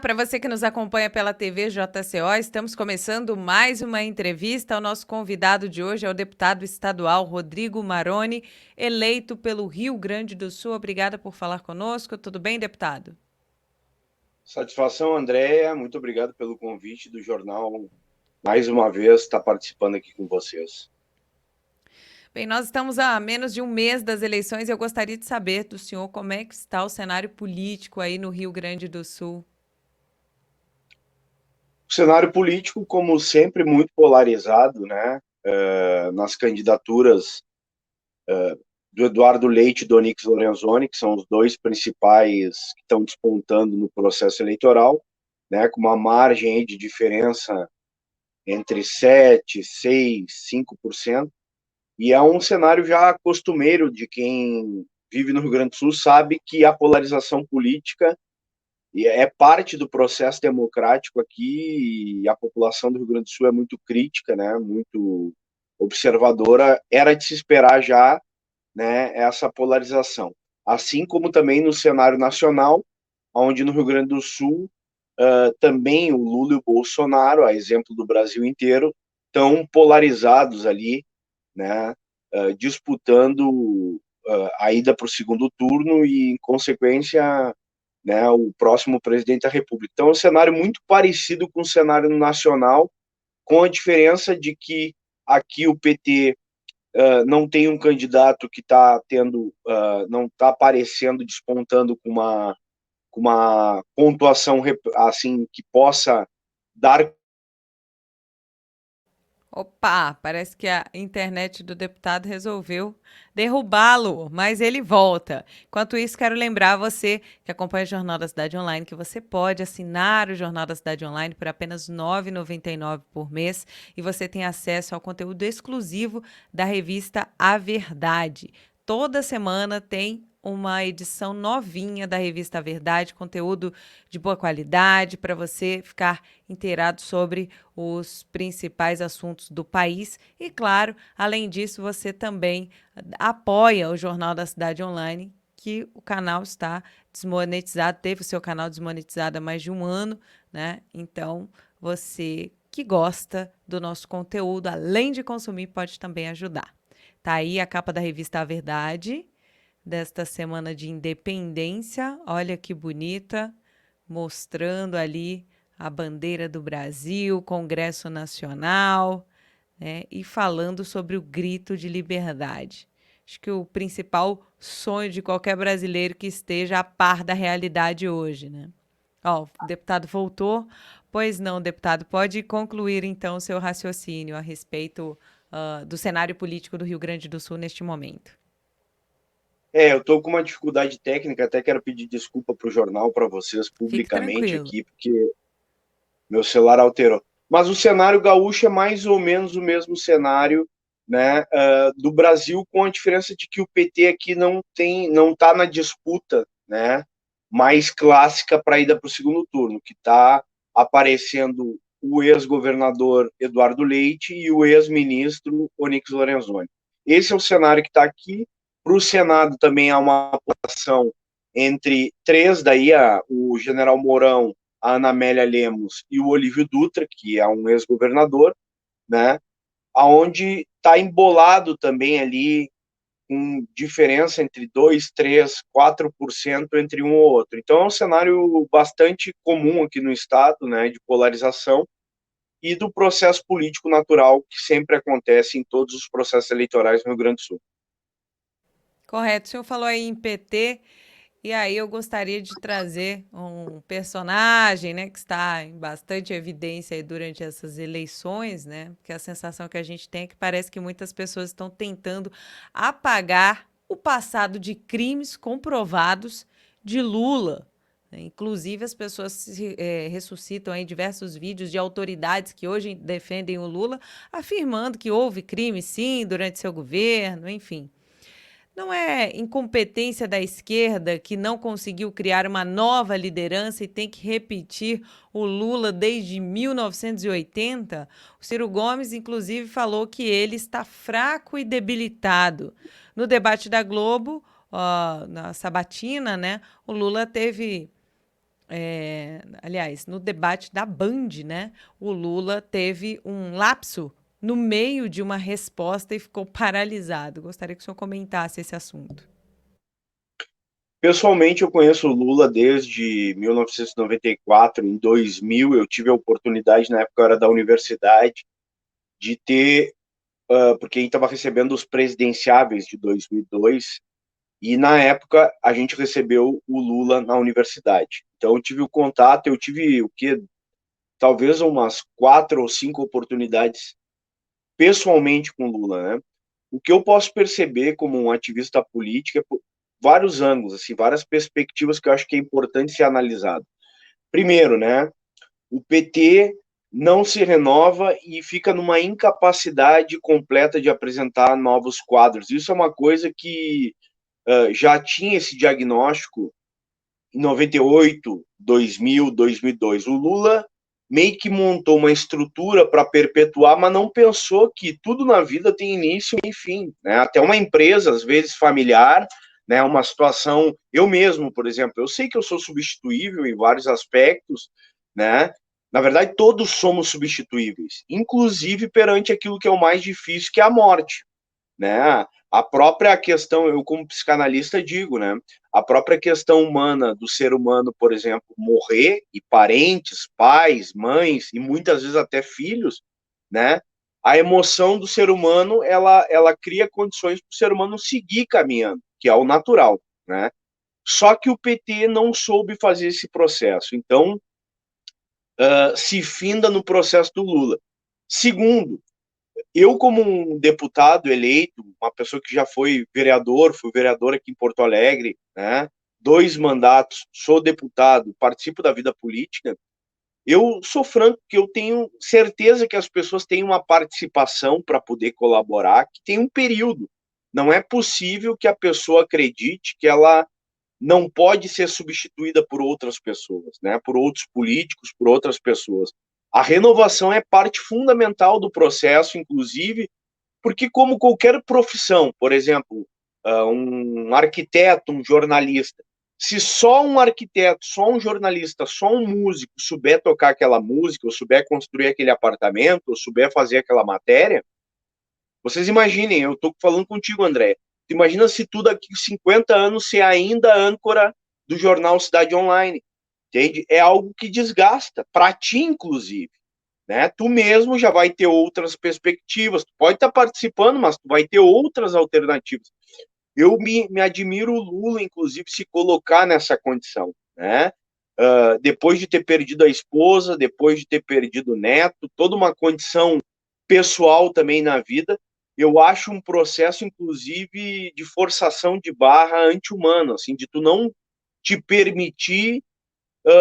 para você que nos acompanha pela TV JCO, estamos começando mais uma entrevista. O nosso convidado de hoje é o deputado estadual Rodrigo Maroni, eleito pelo Rio Grande do Sul. Obrigada por falar conosco. Tudo bem, deputado? Satisfação, Andréia. Muito obrigado pelo convite do jornal. Mais uma vez, estar participando aqui com vocês. Bem, nós estamos a menos de um mês das eleições e eu gostaria de saber do senhor como é que está o cenário político aí no Rio Grande do Sul. O cenário político, como sempre, muito polarizado, né? Nas candidaturas do Eduardo Leite e do Onyx Lorenzoni, que são os dois principais que estão despontando no processo eleitoral, né? Com uma margem aí de diferença entre 7, 6, 5%. E é um cenário já costumeiro de quem vive no Rio Grande do Sul, sabe que a polarização política é parte do processo democrático aqui, e a população do Rio Grande do Sul é muito crítica, né, muito observadora. Era de se esperar já, né, essa polarização. Assim como também no cenário nacional, onde no Rio Grande do Sul também o Lula e o Bolsonaro, a exemplo do Brasil inteiro, estão polarizados ali, né, disputando a ida para o segundo turno e, em consequência, né, o próximo presidente da República. Então, é um cenário muito parecido com o cenário nacional, com a diferença de que aqui o PT não tem um candidato que está tendo, não está aparecendo, despontando com uma pontuação assim que possa dar. Opa, parece que a internet do deputado resolveu derrubá-lo, mas ele volta. Enquanto isso, quero lembrar você que acompanha o Jornal da Cidade Online que você pode assinar o Jornal da Cidade Online por apenas R$ 9,99 por mês e você tem acesso ao conteúdo exclusivo da revista A Verdade. Toda semana tem uma edição novinha da revista A Verdade, conteúdo de boa qualidade para você ficar inteirado sobre os principais assuntos do país. E, claro, além disso, você também apoia o Jornal da Cidade Online, que o canal está desmonetizado, teve o seu canal desmonetizado há mais de um ano, né? Então, você que gosta do nosso conteúdo, além de consumir, pode também ajudar. Tá aí a capa da revista A Verdade, desta semana de independência. Olha que bonita, mostrando ali a bandeira do Brasil, Congresso Nacional, né? E falando sobre o grito de liberdade. Acho que o principal sonho de qualquer brasileiro que esteja a par da realidade hoje, né? Ó, o deputado voltou. Pois não, deputado, pode concluir então o seu raciocínio a respeito do cenário político do Rio Grande do Sul neste momento. Eu estou com uma dificuldade técnica, até quero pedir desculpa para o jornal, para vocês, Fique publicamente tranquilo. aqui, porque meu celular alterou. Mas o cenário gaúcho é mais ou menos o mesmo cenário, né, do Brasil, com a diferença de que o PT aqui não está na disputa, né, mais clássica para a ida para o segundo turno, que está aparecendo o ex-governador Eduardo Leite e o ex-ministro Onyx Lorenzoni. Esse é o cenário que está aqui. Para o Senado também há uma apoiação entre três, daí o general Mourão, a Ana Amélia Lemos e o Olívio Dutra, que é um ex-governador, né? Aonde está embolado também ali com diferença entre 2, 3, 4% entre um ou outro. Então é um cenário bastante comum aqui no estado, né, de polarização e do processo político natural que sempre acontece em todos os processos eleitorais no Rio Grande do Sul. Correto. O senhor falou aí em PT, e aí eu gostaria de trazer um personagem, né, que está em bastante evidência aí durante essas eleições, né? Porque a sensação que a gente tem é que parece que muitas pessoas estão tentando apagar o passado de crimes comprovados de Lula, né? Inclusive, as pessoas ressuscitam aí diversos vídeos de autoridades que hoje defendem o Lula, afirmando que houve crime, sim, durante seu governo, enfim. Não é incompetência da esquerda que não conseguiu criar uma nova liderança e tem que repetir o Lula desde 1980? O Ciro Gomes, inclusive, falou que ele está fraco e debilitado. No debate da Globo, na sabatina, né, o Lula teve aliás, no debate da Band, né, o Lula teve um lapso no meio de uma resposta e ficou paralisado. Gostaria que o senhor comentasse esse assunto. Pessoalmente, eu conheço o Lula desde 1994. Em 2000, eu tive a oportunidade, na época eu era da universidade, de ter, porque a gente estava recebendo os presidenciáveis de 2002, e na época a gente recebeu o Lula na universidade. Então eu tive o contato, eu tive o que talvez umas 4 ou 5 oportunidades pessoalmente com o Lula, né? O que eu posso perceber como um ativista político é por vários ângulos, assim, várias perspectivas que eu acho que é importante ser analisado. Primeiro, né, o PT não se renova e fica numa incapacidade completa de apresentar novos quadros. Isso é uma coisa que já tinha esse diagnóstico em 98, 2000, 2002. O Lula meio que montou uma estrutura para perpetuar, mas não pensou que tudo na vida tem início e fim, né? Até uma empresa, às vezes familiar, né? Uma situação. Eu mesmo, por exemplo, eu sei que eu sou substituível em vários aspectos, né? Na verdade, todos somos substituíveis, inclusive perante aquilo que é o mais difícil, que é a morte, né? A própria questão, eu como psicanalista digo, né? A própria questão humana do ser humano, por exemplo, morrer e parentes, pais, mães e muitas vezes até filhos, né? A emoção do ser humano, ela cria condições para o ser humano seguir caminhando, que é o natural, né? Só que o PT não soube fazer esse processo, então se finda no processo do Lula. Segundo, eu, como um deputado eleito, uma pessoa que já foi vereador, fui vereador aqui em Porto Alegre, né? 2 mandatos, sou deputado, participo da vida política. Eu sou franco que eu tenho certeza que as pessoas têm uma participação para poder colaborar, que tem um período. Não é possível que a pessoa acredite que ela não pode ser substituída por outras pessoas, né? Por outros políticos, por outras pessoas. A renovação é parte fundamental do processo, inclusive, porque como qualquer profissão, por exemplo, um arquiteto, um jornalista, se só um arquiteto, só um jornalista, só um músico souber tocar aquela música, ou souber construir aquele apartamento, ou souber fazer aquela matéria, vocês imaginem, eu estou falando contigo, André, imagina se tu daqui 50 anos ser ainda âncora do jornal Cidade Online, entende? É algo que desgasta, para ti, inclusive. Né? Tu mesmo já vai ter outras perspectivas, tu pode estar participando, mas tu vai ter outras alternativas. Eu me admiro o Lula, inclusive, se colocar nessa condição, né? Depois de ter perdido a esposa, depois de ter perdido o neto, toda uma condição pessoal também na vida, eu acho um processo, inclusive, de forçação de barra anti-humano, assim, de tu não te permitir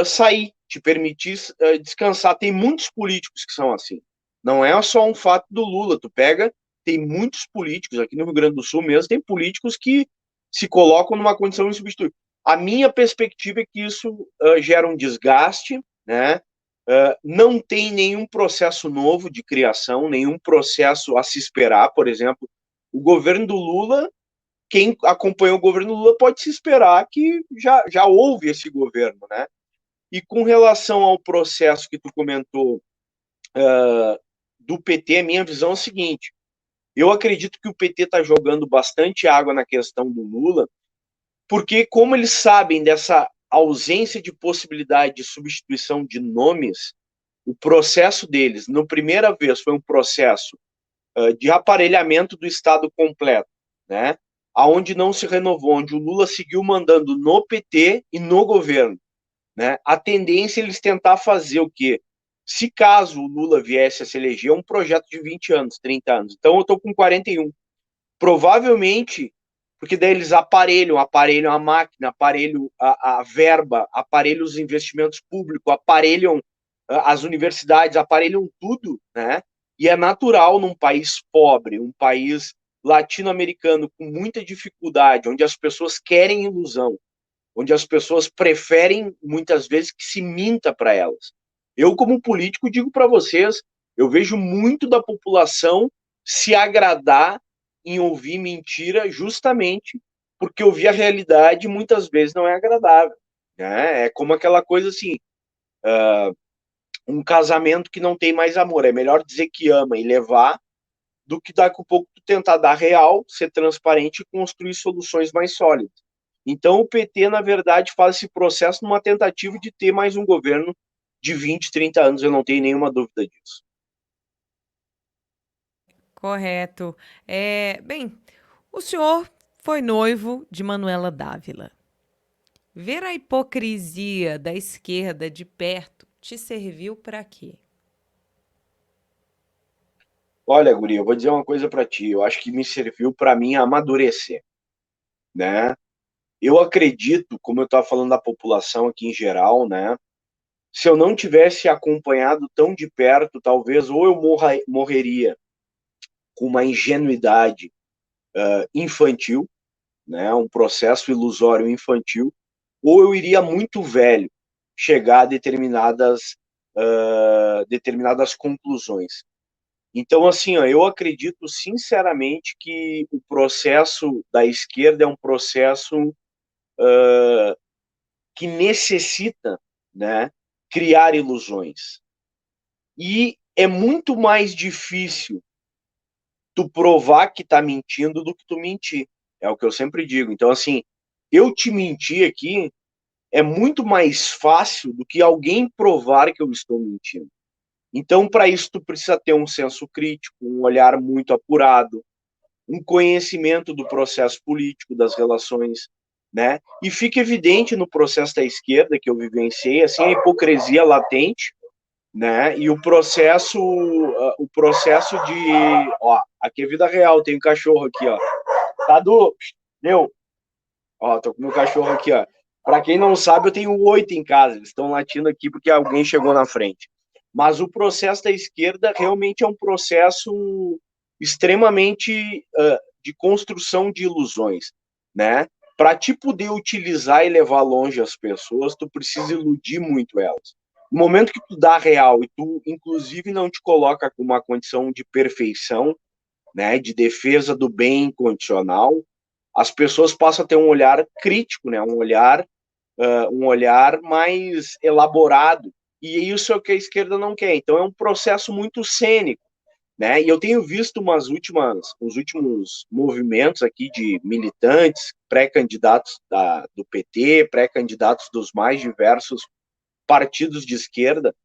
sair, te permitir descansar. Tem muitos políticos que são assim. Não é só um fato do Lula. Tu pega, tem muitos políticos, aqui no Rio Grande do Sul mesmo, tem políticos que se colocam numa condição insubstituível. A minha perspectiva é que isso gera um desgaste, né? Não tem nenhum processo novo de criação, nenhum processo a se esperar. Por exemplo, o governo do Lula, quem acompanhou o governo do Lula pode se esperar que já houve esse governo, né? E com relação ao processo que tu comentou do PT, a minha visão é a seguinte: eu acredito que o PT está jogando bastante água na questão do Lula, porque como eles sabem dessa ausência de possibilidade de substituição de nomes, o processo deles, na primeira vez, foi um processo de aparelhamento do Estado completo, né? Aonde não se renovou, onde o Lula seguiu mandando no PT e no governo. Né? A tendência é eles tentar fazer o quê? Se caso o Lula viesse a se eleger, é um projeto de 20 anos, 30 anos. Então eu estou com 41. Provavelmente, porque daí eles aparelham a máquina, aparelham a verba, aparelham os investimentos públicos, aparelham as universidades, aparelham tudo, né? E é natural num país pobre, um país latino-americano com muita dificuldade, onde as pessoas querem ilusão, onde as pessoas preferem, muitas vezes, que se minta para elas. Eu, como político, digo para vocês, eu vejo muito da população se agradar em ouvir mentira justamente porque ouvir a realidade muitas vezes não é agradável. né? É como aquela coisa assim, um casamento que não tem mais amor. É melhor dizer que ama e levar do que daqui a pouco tu tentar dar real, ser transparente e construir soluções mais sólidas. Então o PT, na verdade, faz esse processo numa tentativa de ter mais um governo de 20, 30 anos, eu não tenho nenhuma dúvida disso. Correto. Bem, o senhor foi noivo de Manuela Dávila. Ver a hipocrisia da esquerda de perto te serviu para quê? Olha, Guri, eu vou dizer uma coisa para ti, eu acho que me serviu para mim amadurecer, né? Eu acredito, como eu estava falando da população aqui em geral, né? Se eu não tivesse acompanhado tão de perto, talvez ou eu morreria com uma ingenuidade infantil, né? Um processo ilusório infantil, ou eu iria muito velho chegar a determinadas conclusões. Então, assim, ó, eu acredito sinceramente que o processo da esquerda é um processo que necessita, né, criar ilusões. E é muito mais difícil tu provar que tá mentindo do que tu mentir. É o que eu sempre digo. Então, assim, eu te mentir aqui é muito mais fácil do que alguém provar que eu estou mentindo. Então, para isso, tu precisa ter um senso crítico, um olhar muito apurado, um conhecimento do processo político, das relações, né? E fica evidente no processo da esquerda que eu vivenciei, assim, a hipocrisia latente, né? E o processo de, ó, aqui é vida real, tem um cachorro aqui, ó. Cadu, meu, ó, tô com meu cachorro aqui, ó. Para quem não sabe, eu tenho 8 em casa. Eles estão latindo aqui porque alguém chegou na frente. Mas o processo da esquerda realmente é um processo extremamente de construção de ilusões, né? Para te poder utilizar e levar longe as pessoas, tu precisa iludir muito elas. No momento que tu dá real e tu, inclusive, não te coloca com uma condição de perfeição, né, de defesa do bem incondicional, as pessoas passam a ter um olhar crítico, né, um olhar mais elaborado. E isso é o que a esquerda não quer. Então é um processo muito cênico, né? E eu tenho visto os últimos movimentos aqui de militantes, pré-candidatos do PT, pré-candidatos dos mais diversos partidos de esquerda,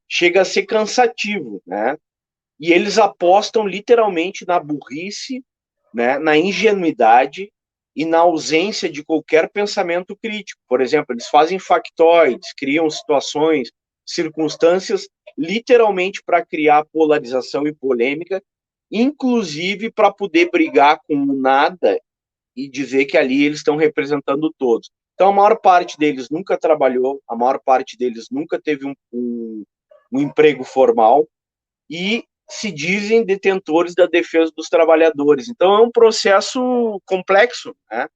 chega a ser cansativo, né? E eles apostam literalmente na burrice, né, na ingenuidade e na ausência de qualquer pensamento crítico. Por exemplo, eles fazem factoides, criam situações, circunstâncias, literalmente para criar polarização e polêmica, inclusive para poder brigar com o nada e dizer que ali eles estão representando todos. Então, a maior parte deles nunca trabalhou, a maior parte deles nunca teve um emprego formal, e se dizem detentores da defesa dos trabalhadores. Então é um processo complexo, né?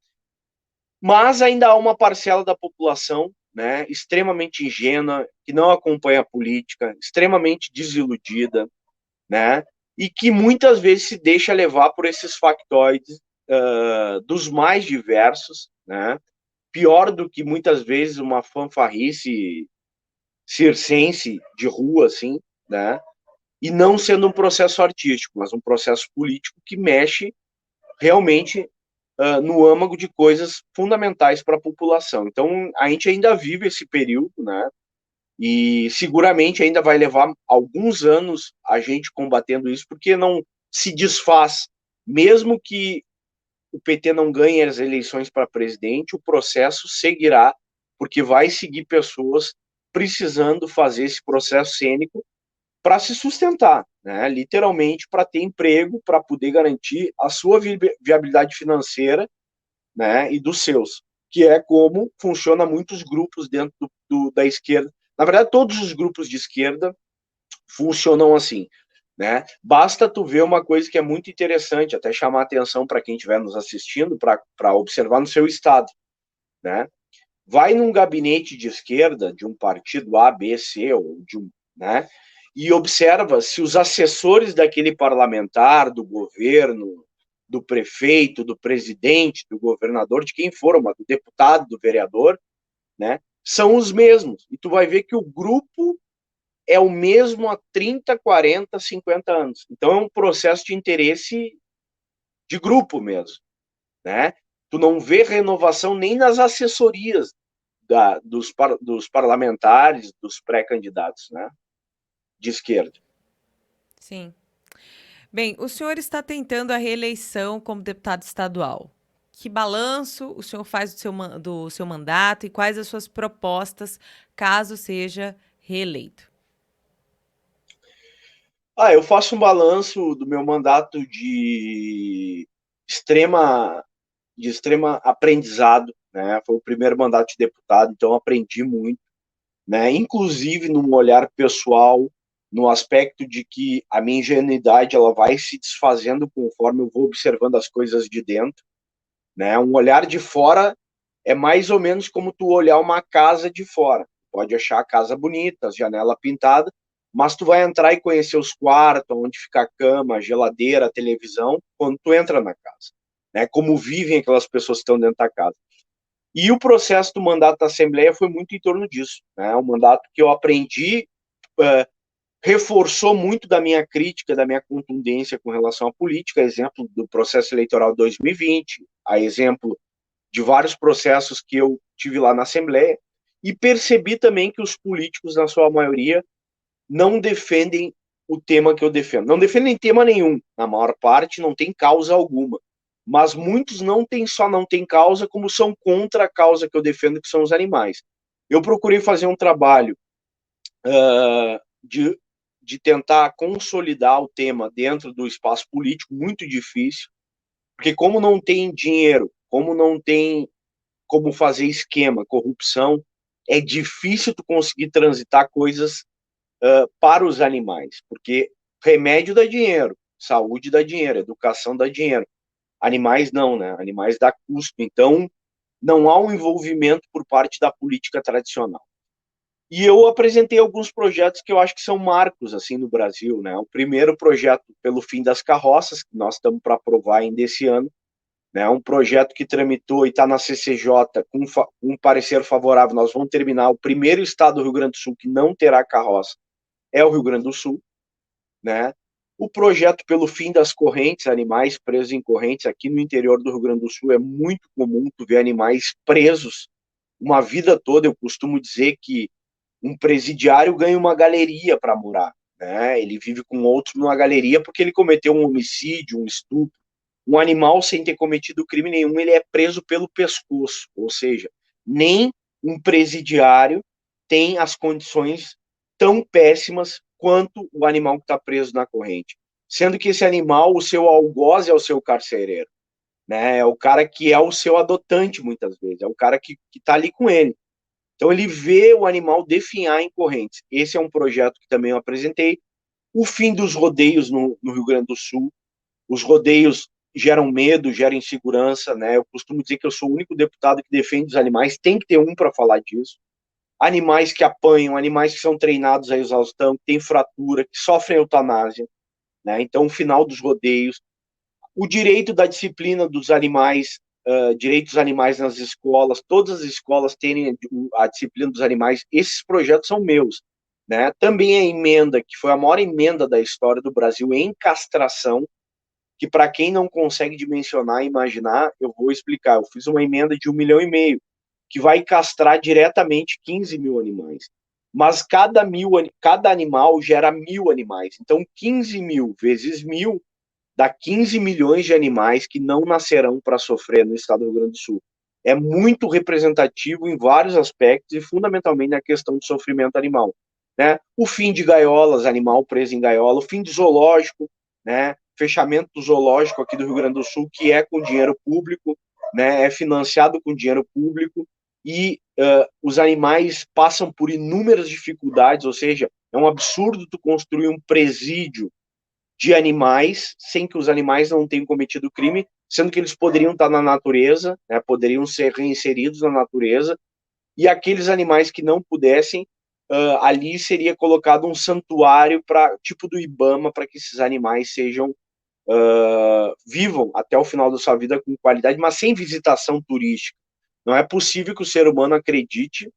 Mas ainda há uma parcela da população, né, extremamente ingênua, que não acompanha a política, extremamente desiludida, né, e que muitas vezes se deixa levar por esses factoides dos mais diversos, né, pior do que muitas vezes uma fanfarrice circense de rua, assim, né, e não sendo um processo artístico, mas um processo político que mexe realmente no âmago de coisas fundamentais para a população. Então, a gente ainda vive esse período, né? E seguramente ainda vai levar alguns anos a gente combatendo isso, porque não se desfaz. Mesmo que o PT não ganhe as eleições para presidente, o processo seguirá, porque vai seguir pessoas precisando fazer esse processo cênico para se sustentar, né? Literalmente para ter emprego, para poder garantir a sua viabilidade financeira, né? E dos seus, que é como funciona muitos grupos dentro da esquerda. Na verdade, todos os grupos de esquerda funcionam assim, né? Basta tu ver uma coisa que é muito interessante, até chamar a atenção para quem estiver nos assistindo, para observar no seu estado, né? Vai num gabinete de esquerda de um partido A, B, C ou de um, né? E observa se os assessores daquele parlamentar, do governo, do prefeito, do presidente, do governador, de quem for, do deputado, do vereador, né? são os mesmos. E tu vai ver que o grupo é o mesmo há 30, 40, 50 anos. Então é um processo de interesse de grupo mesmo, né? Tu não vê renovação nem nas assessorias dos parlamentares, dos pré-candidatos, né? De esquerda. Sim. Bem, o senhor está tentando a reeleição como deputado estadual. Que balanço o senhor faz do seu mandato e quais as suas propostas caso seja reeleito? Eu faço um balanço do meu mandato extrema, de extrema aprendizado, né? Foi o primeiro mandato de deputado, então aprendi muito, né? Inclusive num olhar pessoal, no aspecto de que a minha ingenuidade ela vai se desfazendo conforme eu vou observando as coisas de dentro, né? Um olhar de fora é mais ou menos como tu olhar uma casa de fora. Pode achar a casa bonita, as janelas pintadas, mas tu vai entrar e conhecer os quartos, onde fica a cama, a geladeira, a televisão, quando tu entra na casa, né? Como vivem aquelas pessoas que estão dentro da casa. E o processo do mandato da Assembleia foi muito em torno disso, né? Um mandato que eu aprendi, reforçou muito da minha crítica, da minha contundência com relação à política, exemplo do processo eleitoral de 2020, a exemplo de vários processos que eu tive lá na Assembleia, e percebi também que os políticos, na sua maioria, não defendem o tema que eu defendo. Não defendem tema nenhum, na maior parte não tem causa alguma. Mas muitos não têm causa, como são contra a causa que eu defendo, que são os animais. Eu procurei fazer um trabalho de tentar consolidar o tema dentro do espaço político, muito difícil, porque como não tem dinheiro, como não tem como fazer esquema, corrupção, é difícil tu conseguir transitar coisas para os animais, porque remédio dá dinheiro, saúde dá dinheiro, educação dá dinheiro. Animais não, né? Animais dá custo. Então, não há um envolvimento por parte da política tradicional. E eu apresentei alguns projetos que eu acho que são marcos assim no Brasil, né? O primeiro projeto pelo fim das carroças, que nós estamos para aprovar ainda esse ano, né? Um projeto que tramitou e está na CCJ com um parecer favorável. Nós vamos terminar o primeiro estado do Rio Grande do Sul que não terá carroça é o Rio Grande do Sul, né? O projeto pelo fim das correntes, animais presos em correntes, aqui no interior do Rio Grande do Sul é muito comum tu ver animais presos uma vida toda. Eu costumo dizer que um presidiário ganha uma galeria para morar, né? Ele vive com outro numa galeria porque ele cometeu um homicídio, um estupro. Um animal sem ter cometido crime nenhum, ele é preso pelo pescoço, ou seja, nem um presidiário tem as condições tão péssimas quanto o animal que está preso na corrente. Sendo que esse animal, o seu algoz é o seu carcereiro, né? É o cara que é o seu adotante, muitas vezes, é o cara que está ali com ele. Então ele vê o animal definhar em correntes. Esse é um projeto que também eu apresentei. O fim dos rodeios no Rio Grande do Sul. Os rodeios geram medo, geram insegurança, né? Eu costumo dizer que eu sou o único deputado que defende os animais, tem que ter um para falar disso. Animais que apanham, animais que são treinados a exaustão, que têm fratura, que sofrem eutanásia, né? Então, o final dos rodeios, o direito da disciplina dos animais, direitos animais nas escolas, todas as escolas terem a disciplina dos animais, esses projetos são meus. Né? Também a emenda, que foi a maior emenda da história do Brasil em castração, que para quem não consegue dimensionar e imaginar, eu vou explicar. Eu fiz uma emenda de 1,5 milhão, que vai castrar diretamente 15 mil animais. Mas cada animal gera 1.000 animais. Então, 15 mil vezes 1.000 dá 15 milhões de animais que não nascerão para sofrer no estado do Rio Grande do Sul. É muito representativo em vários aspectos e fundamentalmente na questão do sofrimento animal. Né? O fim de gaiolas, animal preso em gaiola, o fim de zoológico, né? Fechamento do zoológico aqui do Rio Grande do Sul, que é com dinheiro público, né? É financiado com dinheiro público e os animais passam por inúmeras dificuldades, ou seja, é um absurdo tu construir um presídio de animais, sem que os animais não tenham cometido crime, sendo que eles poderiam estar na natureza, né, poderiam ser reinseridos na natureza, e aqueles animais que não pudessem, ali seria colocado um santuário para tipo do IBAMA, para que esses animais sejam vivam até o final da sua vida com qualidade, mas sem visitação turística. Não é possível que o ser humano acredite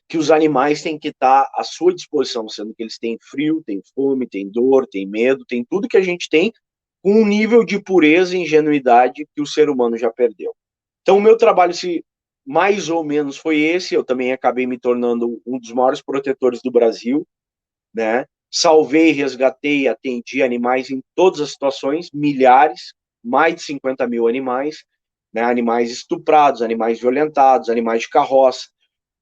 que os animais têm que estar à sua disposição, sendo que eles têm frio, têm fome, têm dor, têm medo, têm tudo que a gente tem, com um nível de pureza e ingenuidade que o ser humano já perdeu. Então, o meu trabalho, se mais ou menos foi esse, eu também acabei me tornando um dos maiores protetores do Brasil, né? Salvei, resgatei, atendi animais em todas as situações, milhares, mais de 50 mil animais, né? Animais estuprados, animais violentados, animais de carroça.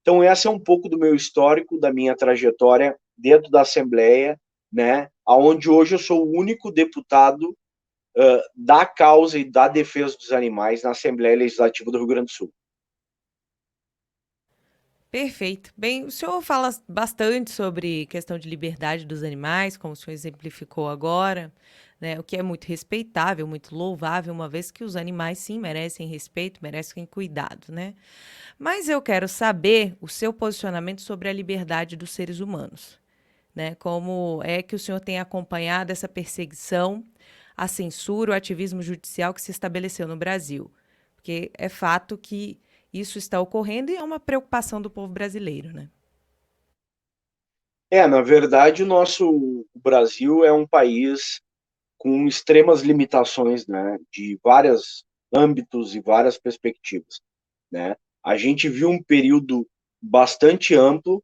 Então, esse é um pouco do meu histórico, da minha trajetória dentro da Assembleia, né? Onde hoje eu sou o único deputado da causa e da defesa dos animais na Assembleia Legislativa do Rio Grande do Sul. Perfeito. Bem, o senhor fala bastante sobre questão de liberdade dos animais, como o senhor exemplificou agora, né? O que é muito respeitável, muito louvável, uma vez que os animais sim merecem respeito, merecem cuidado, né? Mas eu quero saber o seu posicionamento sobre a liberdade dos seres humanos, né? Como é que o senhor tem acompanhado essa perseguição, a censura, o ativismo judicial que se estabeleceu no Brasil? Porque é fato que isso está ocorrendo e é uma preocupação do povo brasileiro, né? Na verdade, o Brasil é um país com extremas limitações, né, de vários âmbitos e várias perspectivas, né? A gente viu um período bastante amplo,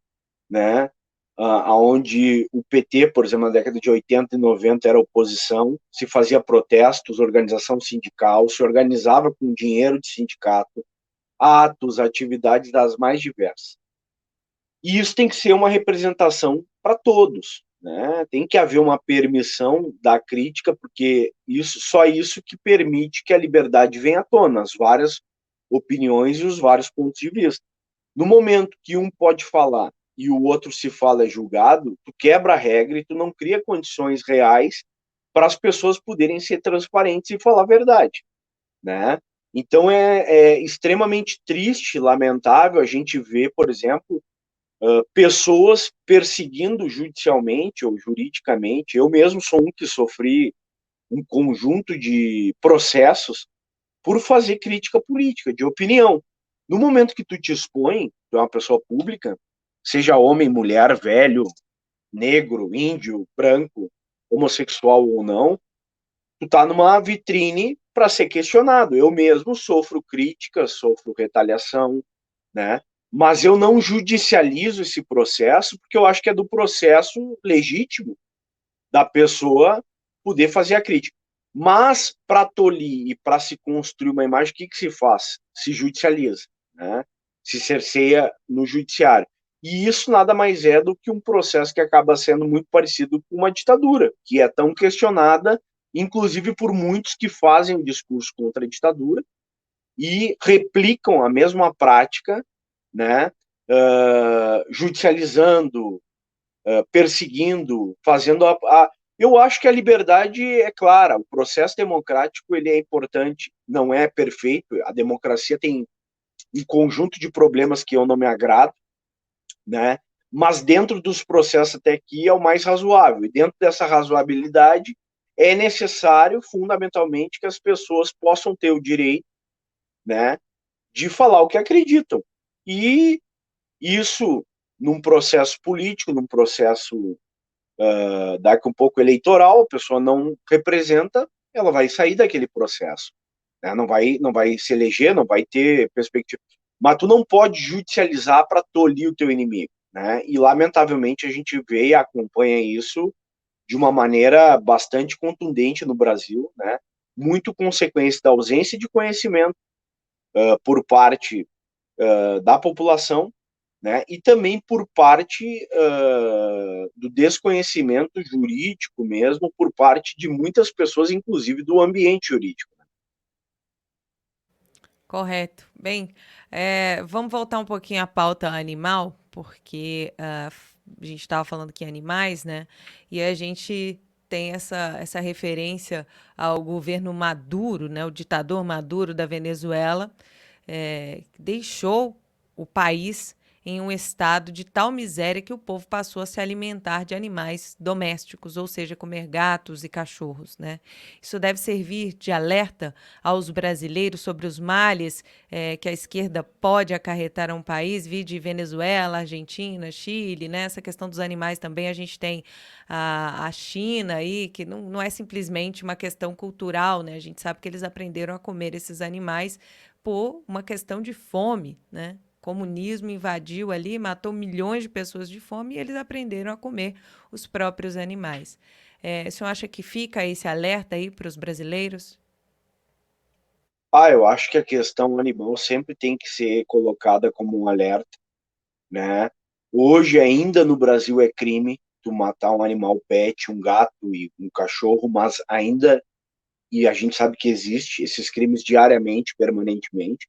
né, onde o PT, por exemplo, na década de 80 e 90 era oposição, se fazia protestos, organização sindical, se organizava com dinheiro de sindicato, atos, atividades das mais diversas. E isso tem que ser uma representação para todos, né? Tem que haver uma permissão da crítica, porque só isso que permite que a liberdade venha à tona, as várias opiniões e os vários pontos de vista. No momento que um pode falar e o outro se fala é julgado, tu quebra a regra e tu não cria condições reais para as pessoas poderem ser transparentes e falar a verdade, né? Então é extremamente triste, lamentável a gente ver, por exemplo, pessoas perseguindo judicialmente ou juridicamente. Eu mesmo sou um que sofri um conjunto de processos por fazer crítica política, de opinião. No momento que tu te expõe, tu é uma pessoa pública, seja homem, mulher, velho, negro, índio, branco, homossexual ou não, tu tá numa vitrine para ser questionado. Eu mesmo sofro críticas, sofro retaliação, né? Mas eu não judicializo esse processo, porque eu acho que é do processo legítimo da pessoa poder fazer a crítica. Mas para tolir e para se construir uma imagem, o que se faz? Se judicializa, né? Se cerceia no judiciário. E isso nada mais é do que um processo que acaba sendo muito parecido com uma ditadura, que é tão questionada, inclusive por muitos que fazem o discurso contra a ditadura e replicam a mesma prática, né, judicializando, perseguindo, fazendo eu acho que a liberdade é clara, o processo democrático ele é importante, não é perfeito, a democracia tem um conjunto de problemas que eu não me agrado, né? Mas dentro dos processos até aqui é o mais razoável, e dentro dessa razoabilidade é necessário, fundamentalmente, que as pessoas possam ter o direito, né, de falar o que acreditam. E isso, num processo político, num processo daqui um pouco eleitoral, a pessoa não representa, ela vai sair daquele processo, né? Não vai se eleger, não vai ter perspectiva. Mas tu não pode judicializar para tolir o teu inimigo, né? E lamentavelmente a gente vê e acompanha isso de uma maneira bastante contundente no Brasil, né? Muito consequência da ausência de conhecimento por parte da população, né? E também por parte do desconhecimento jurídico mesmo, por parte de muitas pessoas, inclusive do ambiente jurídico. Correto. Bem, vamos voltar um pouquinho à pauta animal, porque a gente estava falando que animais, né? E a gente tem essa referência ao governo Maduro, né? O ditador Maduro da Venezuela, que deixou o país em um estado de tal miséria que o povo passou a se alimentar de animais domésticos, ou seja, comer gatos e cachorros, né? Isso deve servir de alerta aos brasileiros sobre os males que a esquerda pode acarretar a um país, vide Venezuela, Argentina, Chile, né? Essa questão dos animais também a gente tem a China aí, que não é simplesmente uma questão cultural, né? A gente sabe que eles aprenderam a comer esses animais por uma questão de fome, né? O comunismo invadiu ali, matou milhões de pessoas de fome e eles aprenderam a comer os próprios animais. O senhor acha que fica esse alerta aí para os brasileiros? Eu acho que a questão animal sempre tem que ser colocada como um alerta, né? Hoje ainda no Brasil é crime tu matar um animal pet, um gato e um cachorro, mas ainda, e a gente sabe que existe esses crimes diariamente, permanentemente.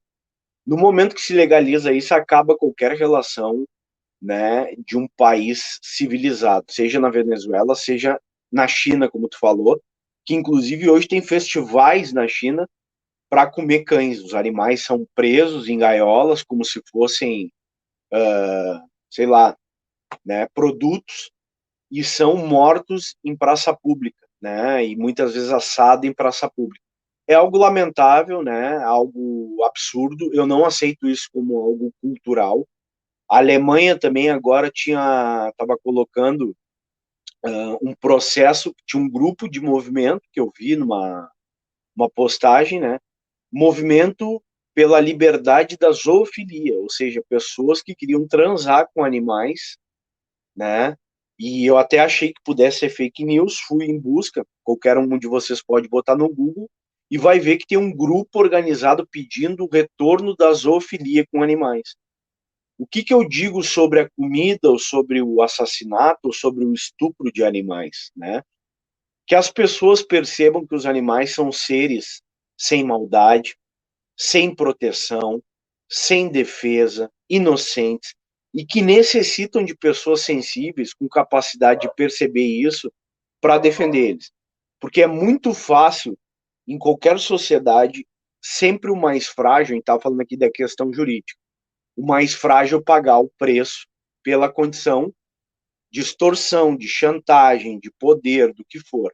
No momento que se legaliza isso, acaba qualquer relação, né, de um país civilizado, seja na Venezuela, seja na China, como tu falou, que inclusive hoje tem festivais na China para comer cães. Os animais são presos em gaiolas como se fossem, sei lá, né, produtos, e são mortos em praça pública, né, e muitas vezes assados em praça pública. É algo lamentável, né, algo absurdo. Eu não aceito isso como algo cultural. A Alemanha também agora estava colocando um processo, tinha um grupo de movimento que eu vi numa uma postagem, né, movimento pela liberdade da zoofilia, ou seja, pessoas que queriam transar com animais, né? E eu até achei que pudesse ser fake news, fui em busca, qualquer um de vocês pode botar no Google e vai ver que tem um grupo organizado pedindo o retorno da zoofilia com animais. O que eu digo sobre a comida, ou sobre o assassinato, ou sobre o estupro de animais, né? Que as pessoas percebam que os animais são seres sem maldade, sem proteção, sem defesa, inocentes, e que necessitam de pessoas sensíveis com capacidade de perceber isso para defender eles. Porque é muito fácil, em qualquer sociedade, sempre o mais frágil, a gente estava falando aqui da questão jurídica, o mais frágil pagar o preço pela condição de extorsão, de chantagem, de poder, do que for.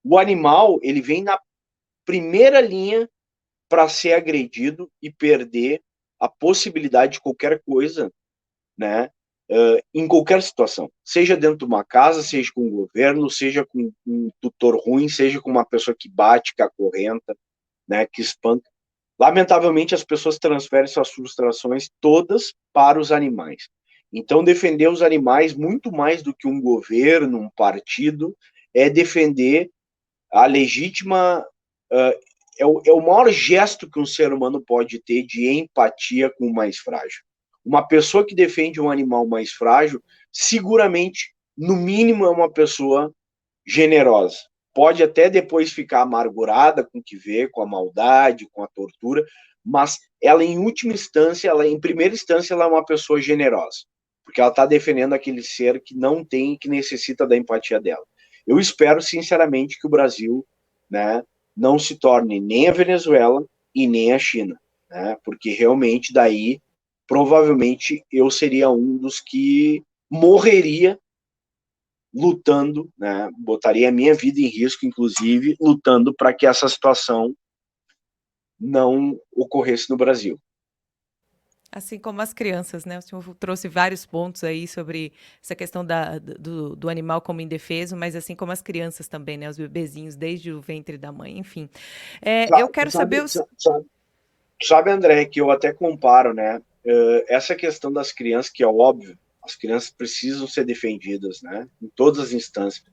O animal, ele vem na primeira linha para ser agredido e perder a possibilidade de qualquer coisa, né? Em qualquer situação, seja dentro de uma casa, seja com o governo, seja com um tutor ruim, seja com uma pessoa que bate, que acorrenta, né, que espanca. Lamentavelmente, as pessoas transferem suas frustrações todas para os animais. Então, defender os animais, muito mais do que um governo, um partido, é defender a legítima. É o maior gesto que um ser humano pode ter de empatia com o mais frágil. Uma pessoa que defende um animal mais frágil, seguramente, no mínimo, é uma pessoa generosa. Pode até depois ficar amargurada com o que vê, com a maldade, com a tortura, mas ela, em última instância, em primeira instância, ela é uma pessoa generosa, porque ela está defendendo aquele ser que não tem, que necessita da empatia dela. Eu espero, sinceramente, que o Brasil, né, não se torne nem a Venezuela e nem a China, né, porque realmente daí, provavelmente, eu seria um dos que morreria lutando, né, botaria a minha vida em risco, inclusive, lutando para que essa situação não ocorresse no Brasil. Assim como as crianças, né? O senhor trouxe vários pontos aí sobre essa questão do animal como indefeso, mas assim como as crianças também, né? Os bebezinhos desde o ventre da mãe, enfim. Eu quero Sabe, saber sabe, André, que eu até comparo, né? Essa questão das crianças, que é óbvio, as crianças precisam ser defendidas, né? Em todas as instâncias.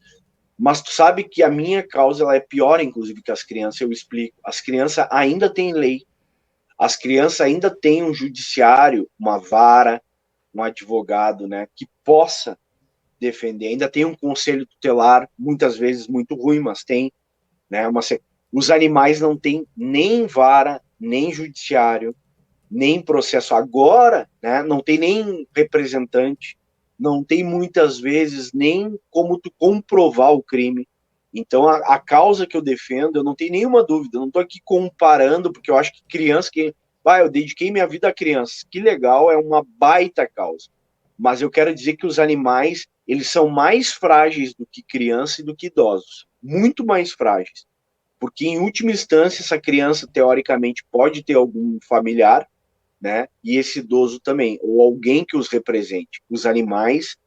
Mas tu sabe que a minha causa ela é pior, inclusive, que as crianças, eu explico. As crianças ainda têm lei. As crianças ainda têm um judiciário, uma vara, um advogado, né, que possa defender. Ainda tem um conselho tutelar, muitas vezes muito ruim, mas tem, né, os animais não têm nem vara, nem judiciário, nem processo agora, né, não tem nem representante, não tem muitas vezes nem como tu comprovar o crime. Então, a causa que eu defendo, eu não tenho nenhuma dúvida, eu não estou aqui comparando, porque eu acho que criança, eu dediquei minha vida a crianças. Que legal, é uma baita causa. Mas eu quero dizer que os animais, eles são mais frágeis do que criança e do que idosos. Muito mais frágeis. Porque, em última instância, essa criança, teoricamente, pode ter algum familiar, né? E esse idoso também, ou alguém que os represente. Os animais,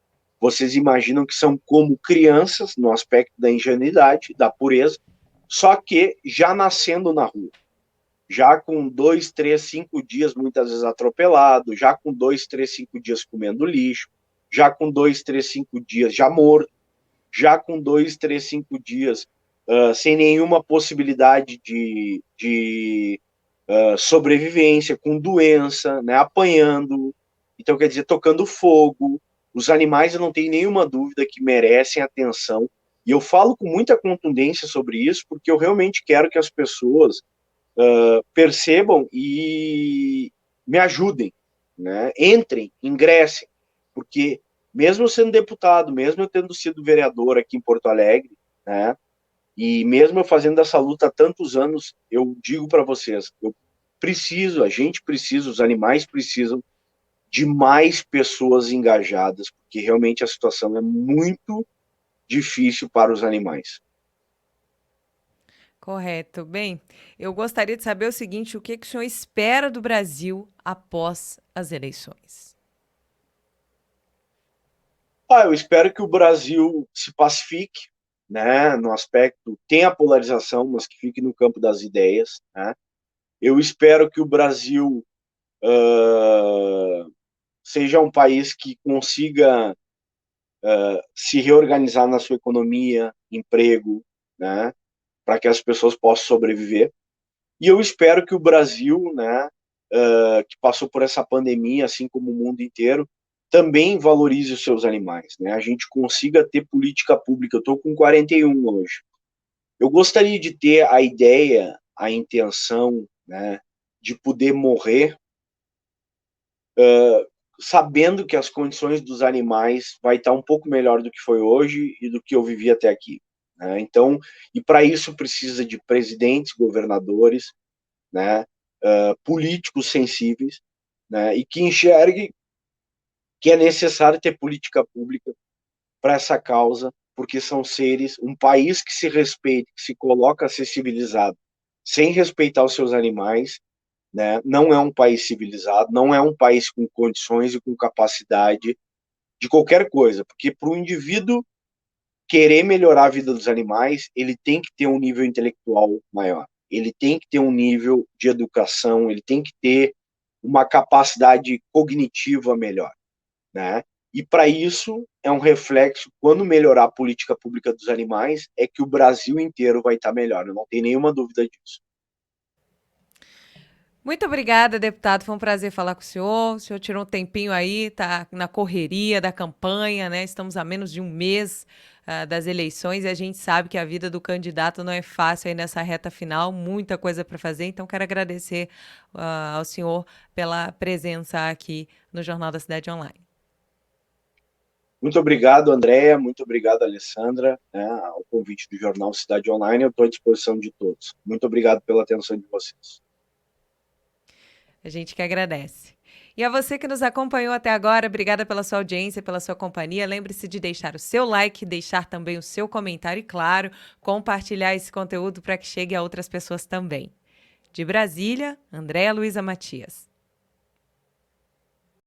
vocês imaginam que são como crianças, no aspecto da ingenuidade, da pureza, só que já nascendo na rua. Já com 2, 3, 5 dias, muitas vezes atropelado, já com 2, 3, 5 dias comendo lixo, já com 2, 3, 5 dias já morto, já com 2, 3, 5 dias sem nenhuma possibilidade de sobrevivência, com doença, né, apanhando, então quer dizer, tocando fogo. Os animais, eu não tenho nenhuma dúvida que merecem atenção, e eu falo com muita contundência sobre isso, porque eu realmente quero que as pessoas percebam e me ajudem, né? Entrem, ingressem, porque mesmo sendo deputado, mesmo eu tendo sido vereador aqui em Porto Alegre, né? E mesmo eu fazendo essa luta há tantos anos, eu digo para vocês, a gente precisa, os animais precisam de mais pessoas engajadas, porque realmente a situação é muito difícil para os animais. Correto. Bem, eu gostaria de saber o seguinte: o que que o senhor espera do Brasil após as eleições? Eu espero que o Brasil se pacifique, né, no aspecto, tem a polarização, mas que fique no campo das ideias, né? Eu espero que o Brasil seja um país que consiga se reorganizar na sua economia, emprego, né, para que as pessoas possam sobreviver. E eu espero que o Brasil, né, que passou por essa pandemia, assim como o mundo inteiro, também valorize os seus animais, né? A gente consiga ter política pública. Eu estou com 41 hoje. Eu gostaria de ter a ideia, a intenção, né, de poder morrer sabendo que as condições dos animais vai estar um pouco melhor do que foi hoje e do que eu vivi até aqui, né? Então, e para isso precisa de presidentes, governadores, né, políticos sensíveis, né, e que enxerguem que é necessário ter política pública para essa causa, porque são seres, um país que se respeita, que se coloca a ser civilizado, sem respeitar os seus animais, né, não é um país civilizado, não é um país com condições e com capacidade de qualquer coisa, porque para o indivíduo querer melhorar a vida dos animais, ele tem que ter um nível intelectual maior, ele tem que ter um nível de educação, ele tem que ter uma capacidade cognitiva melhor, né? E para isso é um reflexo, quando melhorar a política pública dos animais, é que o Brasil inteiro vai estar melhor, eu não tenho nenhuma dúvida disso. Muito obrigada, deputado. Foi um prazer falar com o senhor. O senhor tirou um tempinho aí, tá na correria da campanha, né? Estamos a menos de um mês das eleições e a gente sabe que a vida do candidato não é fácil aí nessa reta final, muita coisa para fazer. Então, quero agradecer ao senhor pela presença aqui no Jornal da Cidade Online. Muito obrigado, Andréa, muito obrigado, Alessandra, né, ao convite do Jornal Cidade Online, eu estou à disposição de todos. Muito obrigado pela atenção de vocês. A gente que agradece. E a você que nos acompanhou até agora, obrigada pela sua audiência, pela sua companhia. Lembre-se de deixar o seu like, deixar também o seu comentário e, claro, compartilhar esse conteúdo para que chegue a outras pessoas também. De Brasília, Andréa Luiza Matias.